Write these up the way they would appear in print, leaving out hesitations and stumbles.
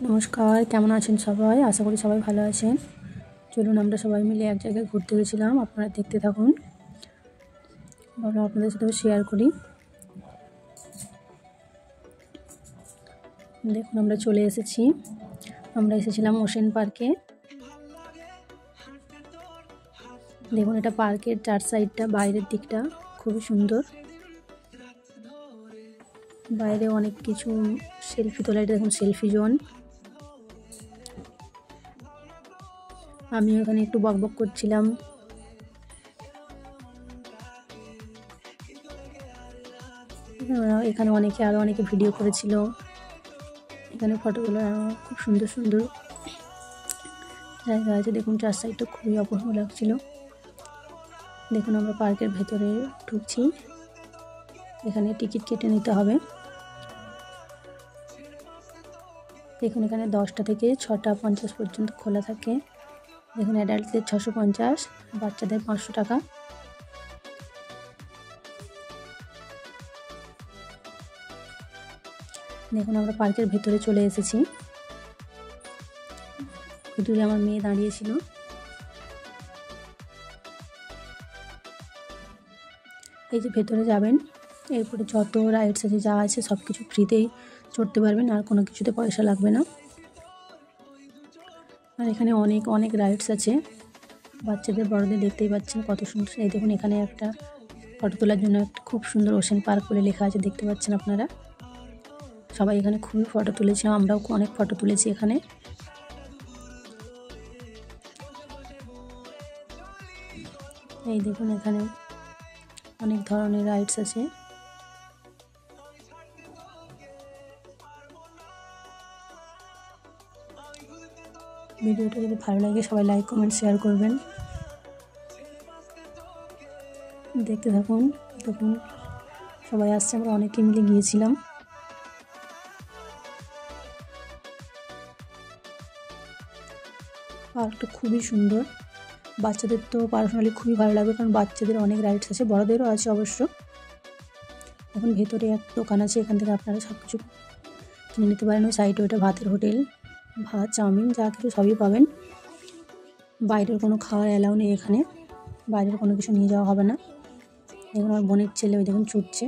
নমস্কার, কেমন আছেন সবাই? আশা করি সবাই ভালো আছেন। চলুন আমরা সবাই মিলে এক জায়গায় ঘুরতে গেছিলাম, আপনারা দেখতে থাকুন। ভাবলাম আপনাদের সাথেও শেয়ার করি। দেখুন আমরা চলে এসেছি। আমরা এসেছিলাম ওশেন পার্কে। দেখুন এটা পার্কের চার সাইডটা, বাইরের দিকটা খুবই সুন্দর। বাইরে অনেক কিছু সেলফি তোলা, এটা দেখুন সেলফি জোন। আমি ওখানে একটু বকবক করছিলাম। এখানে আরও অনেকে ভিডিও করেছিল। এখানে ফটোগুলো খুব সুন্দর সুন্দর জায়গা আছে। দেখুন চার সাইডটা খুবই অপূর্ব লাগছিল। দেখুন আমরা পার্কের ভেতরে ঢুকছি। এখানে টিকিট কেটে নিতে হবে। দেখুন এখানে 10টা থেকে 6টা 50 পর্যন্ত খোলা থাকে। দেখুন অ্যাডাল্টদের 650, বাচ্চাদের 500 টাকা। দেখুন আমরা পার্কের ভেতরে চলে এসেছি। দূরে আমার মেয়ে দাঁড়িয়েছিল। এই যে ভেতরে যাবেন, এরপরে যত রাইডস আছে যা আছে সব কিছু ফ্রিতেই চড়তে পারবেন, আর কোনো কিছুতে পয়সা লাগবে না। আর এখানে অনেক অনেক রাইডস আছে, বাচ্চাদের বড়দের দেখতেই পাচ্ছেন কত সুন্দর। এই দেখুন এখানে একটা ফটো তোলার জন্য একটা খুব সুন্দর ওশেন পার্ক বলে লেখা আছে, দেখতে পাচ্ছেন আপনারা। সবাই এখানে খুবই ফটো তুলেছিলাম, আমরাও অনেক ফটো তুলেছি এখানে। এই দেখুন এখানে অনেক ধরনের রাইডস আছে। ভিডিওটা যদি ভালো লাগে সবাই লাইক কমেন্ট শেয়ার করবেন। দেখতে থাকুন। দেখুন সবাই আসছে, আমরা অনেকে মিলে গিয়েছিলাম। পার্কটা খুবই সুন্দর, বাচ্চাদের তো পার্সোনালি খুবই ভালো লাগবে, কারণ বাচ্চাদের অনেক রাইডস আছে, বড়দেরও আছে অবশ্য। এখন ভেতরে এক দোকান আছে, এখান থেকে আপনারা সব কিছু কিনে নিতে পারেন। ওই সাইডে ওটা ভাতের হোটেল, ভাত চাউমিন যা কিছু সবই পাবেন। বাইরের কোনো খাওয়ার অ্যালাউ নেই এখানে, বাইরের কোনো কিছু নিয়ে যাওয়া হবে না। দেখুন আমার বোনের ছেলে ওই দেখুন ছুটছে।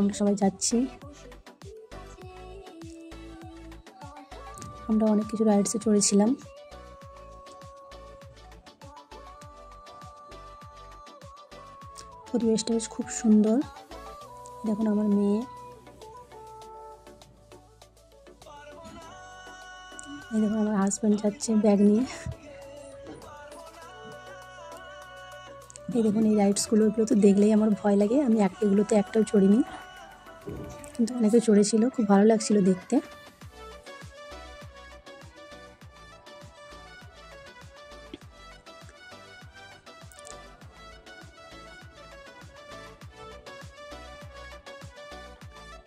আমরা সবাই যাচ্ছি। আমরা অনেক কিছু রাইডসে চড়েছিলাম। পরিবেশটা বেশ খুব সুন্দর। দেখুন আমার মেয়ে, এই দেখুন আমার হাজব্যান্ড যাচ্ছে ব্যাগ নিয়ে। এই দেখুন এই রাইডসগুলো, এগুলো তো দেখলেই আমার ভয় লাগে। আমি এগুলোতে একটাও চড়িনি, কিন্তু অনেকে চড়েছিল, খুব ভালো লাগছিল দেখতে।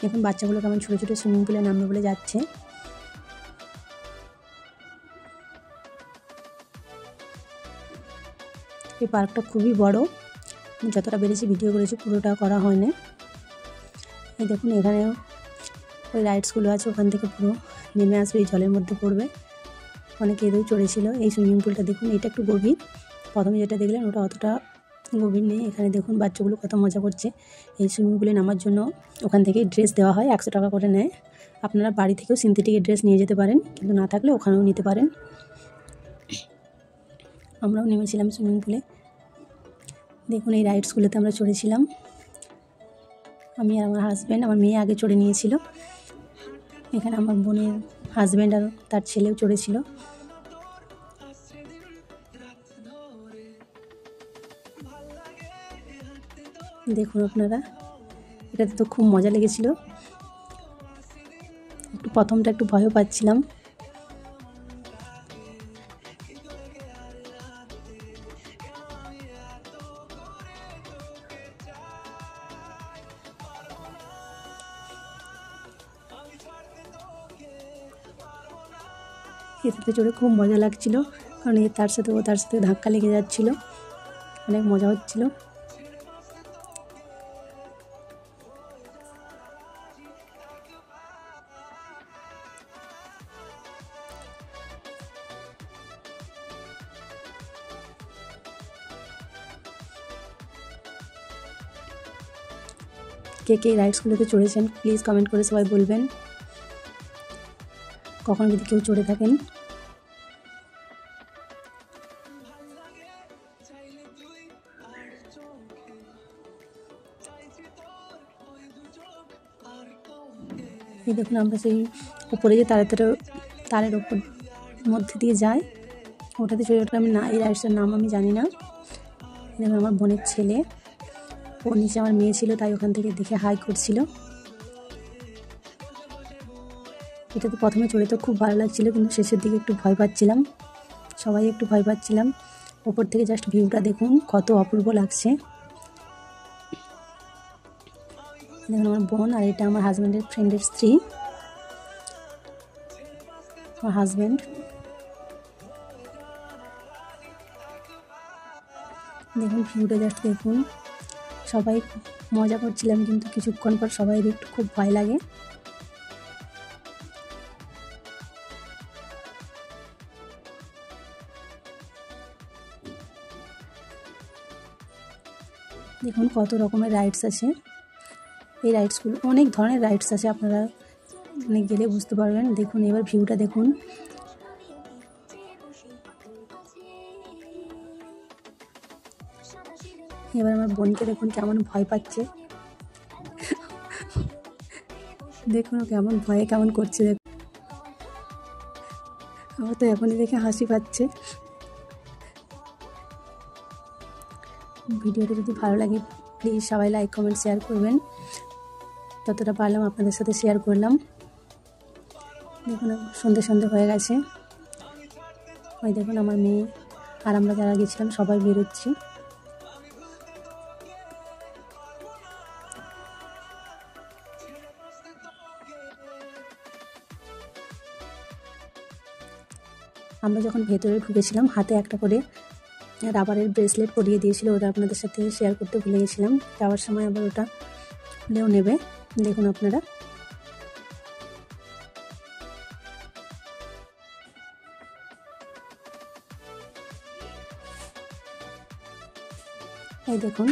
দেখুন বাচ্চাগুলো কেমন ছোটো ছোটো সুইমিং পুলে নামবে বলে যাচ্ছে। এই পার্কটা খুবই বড়, যতটা বেড়েছি ভিডিও করেছি, পুরোটা করা হয়নি। এই দেখুন এখানে ওই রাইডসগুলো আছে, ওখান থেকে পুরো নেমে আসবে, এই জলের মধ্যে পড়বে। অনেকে এদেরও চড়েছিল। এই সুইমিং পুলটা দেখুন, এটা একটু গভীর। প্রথমে যেটা দেখলেন ওটা অতটা গভীর নেই। এখানে দেখুন বাচ্চাগুলো কত মজা করছে। এই সুইমিং পুলে নামার জন্য ওখান থেকে ড্রেস দেওয়া হয়, 100 টাকা করে নেয়। আপনারা বাড়ি থেকেও সিনথেটিকের ড্রেস নিয়ে যেতে পারেন, কিন্তু না থাকলে ওখানেও নিতে পারেন। আমরাও নেমেছিলাম সুইমিং পুলে। দেখুন এই রাইডসগুলোতে আমরা চড়েছিলাম, আমি আর আমার হাজব্যান্ড। আমার মেয়ে আগে চড়ে নিয়েছিল। এখানে আমার বোনের হাজব্যান্ড আর তার ছেলেও চড়েছিল। দেখুন আপনারা, এটাতে তো খুব মজা লেগেছিল। প্রথমটা একটু ভয়ও পাচ্ছিলাম। এটাতে চড়ে খুব মজা লাগছিল, কারণ তার সাথে ধাক্কা লেগে যাচ্ছিল, অনেক মজা হচ্ছিল। কে কে রাইডসগুলোতে চড়েছেন প্লিজ কমেন্ট করে সবাই বলবেন, কখন যদি কেউ চড়ে থাকেন। এই দেখুন আমরা সেই উপরে যে তারের ওপর মধ্যে দিয়ে যাই, ওটাতে চড়ে ওঠা আমি না, এই রাইডসটার নাম আমি জানি না। দেখুন আমার বোনের ছেলে, ওর নিচে আমার মেয়ে ছিল, তাই ওখান থেকে দেখে হাই করছিল। এটাতে প্রথমে চড়ে তো খুব ভালো লাগছিল, কিন্তু শেষের দিকে একটু ভয় পাচ্ছিলাম, সবাই একটু ভয় পাচ্ছিলাম। ওপর থেকে জাস্ট ভিউটা দেখুন কত অপূর্ব লাগছে। দেখুন আমার বোন, আর এটা আমার হাজব্যান্ডের ফ্রেন্ডের স্ত্রী, আমার হাজব্যান্ড। দেখুন ভিউটা জাস্ট দেখুন, সবাই মজা করছিলাম, কিন্তু কিছুক্ষণ পর সবাই একটু খুব ভয় লাগে। দেখুন কত রকমের রাইডস আছে, এই রাইডসগুলো অনেক ধরনের রাইডস আছে, আপনারা অনেক গেলে বুঝতে পারবেন। দেখুন এবার ভিউটা দেখুন, এবার আমার বোনকে দেখুন কেমন ভয় পাচ্ছে, দেখুন ও কেমন ভয়ে কেমন করছে, দেখুন আমার তো এখনই দেখে হাসি পাচ্ছে। ভিডিওটা যদি ভালো লাগে প্লিজ সবাই লাইক কমেন্ট শেয়ার করবেন, যতটা পারলাম আপনাদের সাথে শেয়ার করলাম। দেখুন সন্ধে সন্ধে হয়ে গেছে, ওই দেখুন আমার মেয়ে আর আমরা যারা গেছিলাম সবাই বেরোচ্ছি। আমরা যখন ভেতরে ঢুকেছিলাম হাতে একটা করে রাবারের ব্রেসলেট পরিয়ে দিয়েছিল, ওটা আপনাদের সাথে শেয়ার করতে ভুলে গেছিলাম, যাওয়ার সময় আবার ওটা খুলেও নেবে। দেখুন আপনারা এই দেখুন